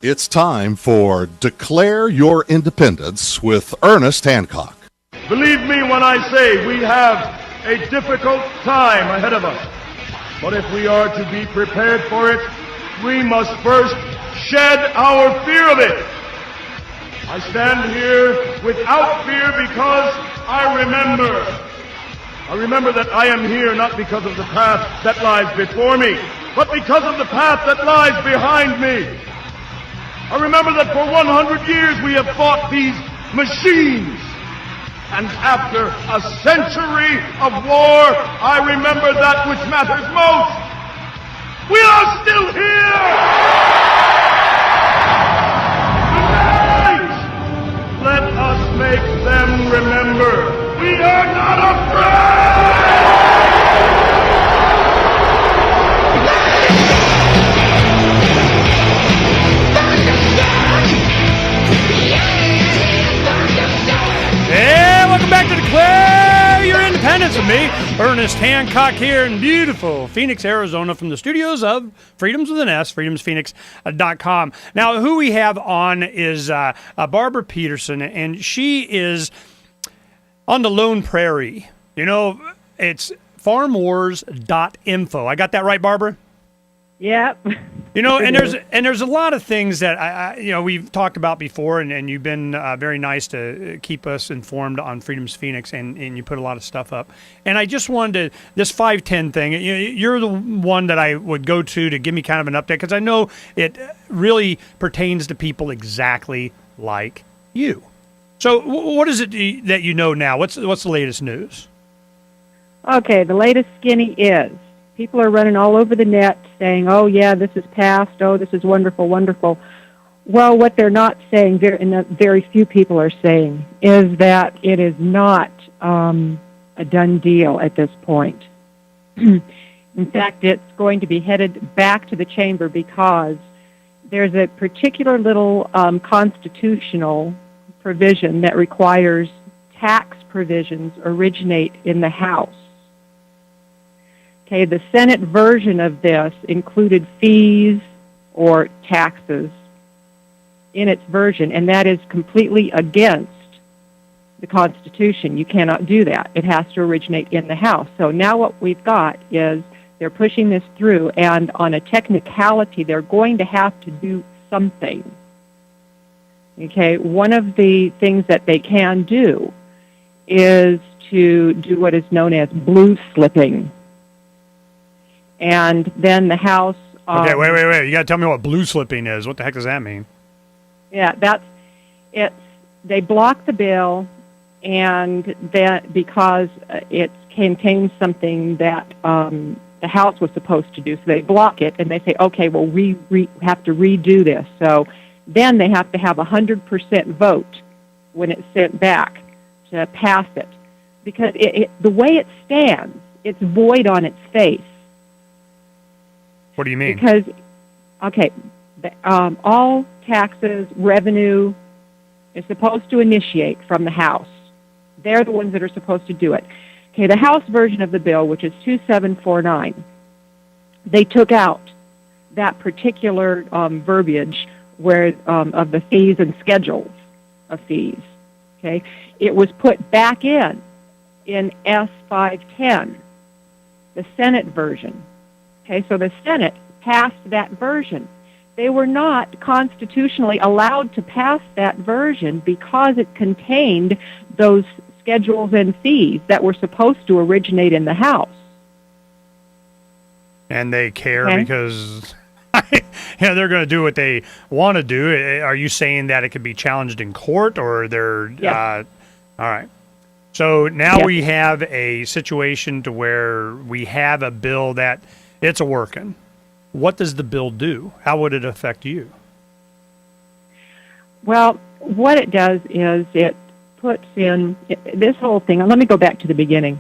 It's time for Declare Your Independence with Ernest Hancock. Believe me when I say we have a difficult time ahead of us. But if we are to be prepared for it, we must first shed our fear of it. I stand here without fear because I remember that I am here not because of the path that lies before me, but because of the path that lies behind me. I remember that for 100 years we have fought these machines. And after a century of war, I remember that which matters most. We are still here! Tonight, let us make them remember we are not afraid! Hey, welcome back to Declare Your Independence with me, Ernest Hancock, here in beautiful Phoenix, Arizona, from the studios of Freedoms with an S, freedomsphoenix.com. Now, who we have on is Barbara Peterson, and she is on the Lone Prairie. You know, it's Farmwars.info. I got that right, Barbara? Yep. You know, and there's a lot of things that we've talked about before, and you've been very nice to keep us informed on Freedom's Phoenix, and you put a lot of stuff up. And I just wanted to, this 510 thing, you're the one that I would go to give me kind of an update, because I know it really pertains to people exactly like you. So what is it that you know now? What's the latest news? Okay, the latest skinny is people are running all over the net saying, oh, yeah, this is past. Oh, this is wonderful, wonderful. Well, what they're not saying, and very few people are saying, is that it is not a done deal at this point. In fact, it's going to be headed back to the chamber because there's a particular little constitutional provision that requires tax provisions originate in the House. Okay, the Senate version of this included fees or taxes in its version, and that is completely against the Constitution. You cannot do that. It has to originate in the House. So now what we've got is they're pushing this through, and on a technicality, they're going to have to do something. Okay, one of the things that they can do is to do what is known as blue slipping. And then the House... okay, wait. You got to tell me what blue slipping is. What the heck does that mean? Yeah, that's it. They block the bill, and that because it contains something that the House was supposed to do, so they block it, and they say, okay, well, we have to redo this. So then they have to have 100% vote when it's sent back to pass it. Because the way it stands, it's void on its face. What do you mean? Because, okay, all taxes, revenue is supposed to initiate from the House. They're the ones that are supposed to do it. Okay, the House version of the bill, which is 2749, they took out that particular verbiage where of the fees and schedules of fees. Okay, it was put back in S510, the Senate version. Okay, so the Senate passed that version. They were not constitutionally allowed to pass that version because it contained those schedules and fees that were supposed to originate in the House. And they care because they're going to do what they want to do. Are you saying that it could be challenged in court, or they're... Yes. All right. So now yes. We have a situation to where we have a bill that it's a working. What does the bill do? How would it affect you? Well, what it does is it puts in this whole thing. Let me go back to the beginning.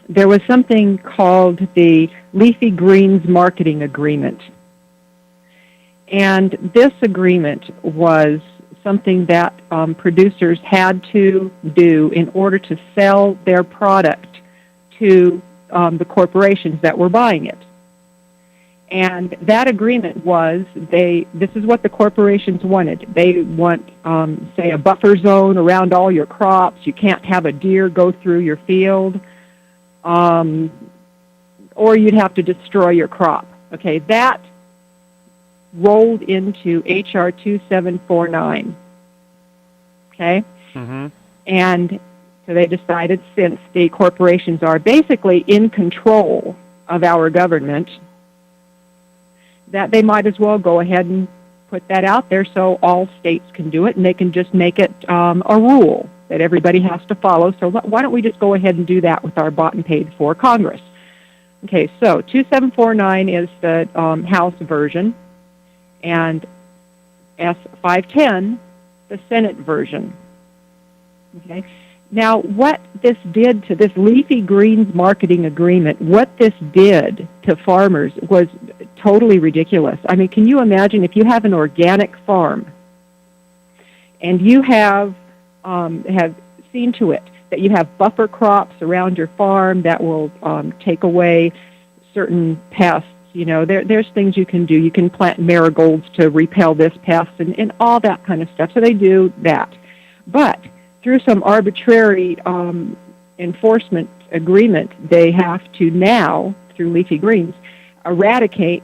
There was something called the Leafy Greens Marketing Agreement. And this agreement was something that producers had to do in order to sell their product to the corporations that were buying it. And that agreement was this is what the corporations wanted. They want, say, a buffer zone around all your crops. You can't have a deer go through your field, or you'd have to destroy your crop. Okay, that rolled into H.R. 2749. Okay? Mm-hmm. And so they decided, since the corporations are basically in control of our government, that they might as well go ahead and put that out there so all states can do it, and they can just make it a rule that everybody has to follow. So why don't we just go ahead and do that with our bought and paid for Congress? Okay, so 2749 is the House version, and S510, the Senate version. Okay. Now, what this did to this leafy greens marketing agreement, what this did to farmers was totally ridiculous. I mean, can you imagine if you have an organic farm and you have seen to it that you have buffer crops around your farm that will take away certain pests? You know, there's things you can do. You can plant marigolds to repel this pest and all that kind of stuff. So they do that. But through some arbitrary enforcement agreement, they have to now, through leafy greens, eradicate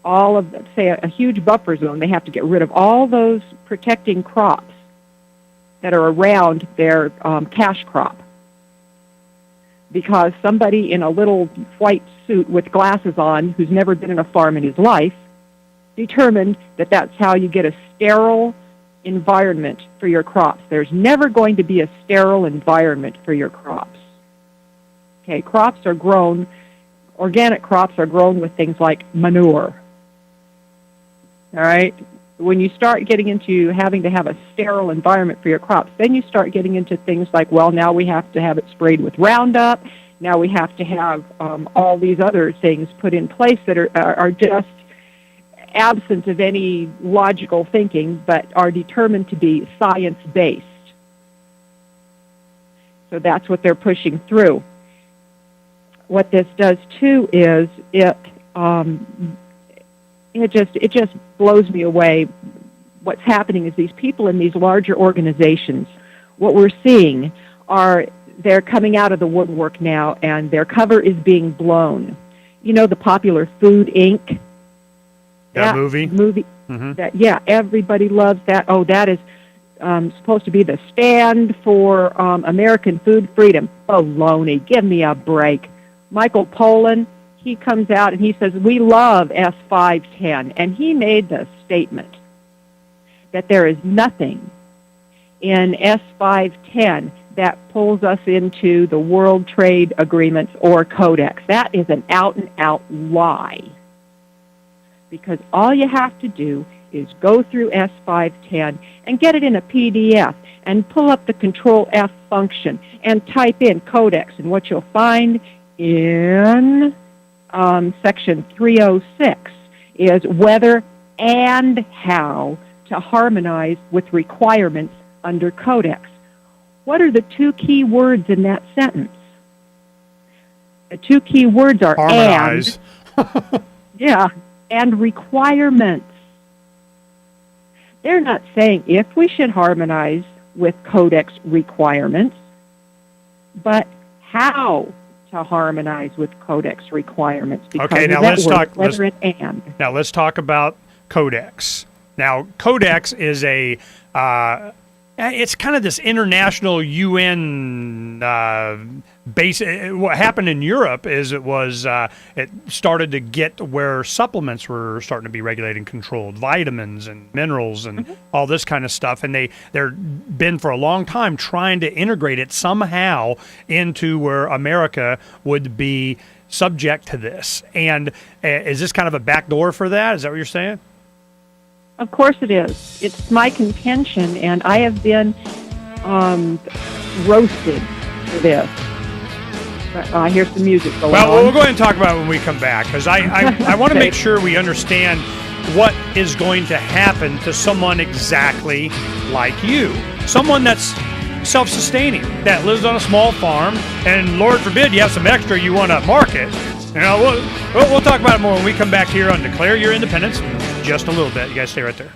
all of, say, a huge buffer zone. They have to get rid of all those protecting crops that are around their cash crop, because somebody in a little white suit with glasses on, who's never been in a farm in his life, determined that that's how you get a sterile environment for your crops. There's never going to be a sterile environment for your crops. Okay, crops are grown, organic crops are grown with things like manure. All right? When you start getting into having to have a sterile environment for your crops, then you start getting into things like, well, now we have to have it sprayed with Roundup. Now we have to have all these other things put in place that are just absent of any logical thinking, but are determined to be science-based. So that's what they're pushing through. What this does too is it just blows me away. What's happening is these people in these larger organizations, what we're seeing are they're coming out of the woodwork now, and their cover is being blown. You know the popular Food Inc. That movie? Mm-hmm. That, yeah, everybody loves that. Oh, that is supposed to be the stand for American food freedom. Baloney. Give me a break. Michael Pollan, he comes out and he says, we love S510. And he made the statement that there is nothing in S510 that pulls us into the World Trade Agreements or Codex. That is an out-and-out lie. Because all you have to do is go through S510 and get it in a PDF and pull up the Control-F function and type in Codex. And what you'll find in Section 306 is whether and how to harmonize with requirements under Codex. What are the two key words in that sentence? The two key words are harmonize. And. Yeah. And requirements. They're not saying if we should harmonize with Codex requirements, but how to harmonize with Codex requirements. Okay, now let's talk. Now let's talk about Codex. Now, Codex is it's kind of this international UN base. What happened in Europe is it started to get where supplements were starting to be regulated and controlled, vitamins and minerals and all this kind of stuff. And they're been for a long time trying to integrate it somehow into where America would be subject to this. And is this kind of a backdoor for that? Is that what you're saying? Of course it is. It's my contention, and I have been roasted for this. I hear some music going on. Well, we'll go ahead and talk about it when we come back, because I want to make sure we understand what is going to happen to someone exactly like you. Someone that's self-sustaining, that lives on a small farm, and Lord forbid you have some extra you want to market. We'll talk about it more when we come back here on Declare Your Independence in just a little bit. You guys stay right there.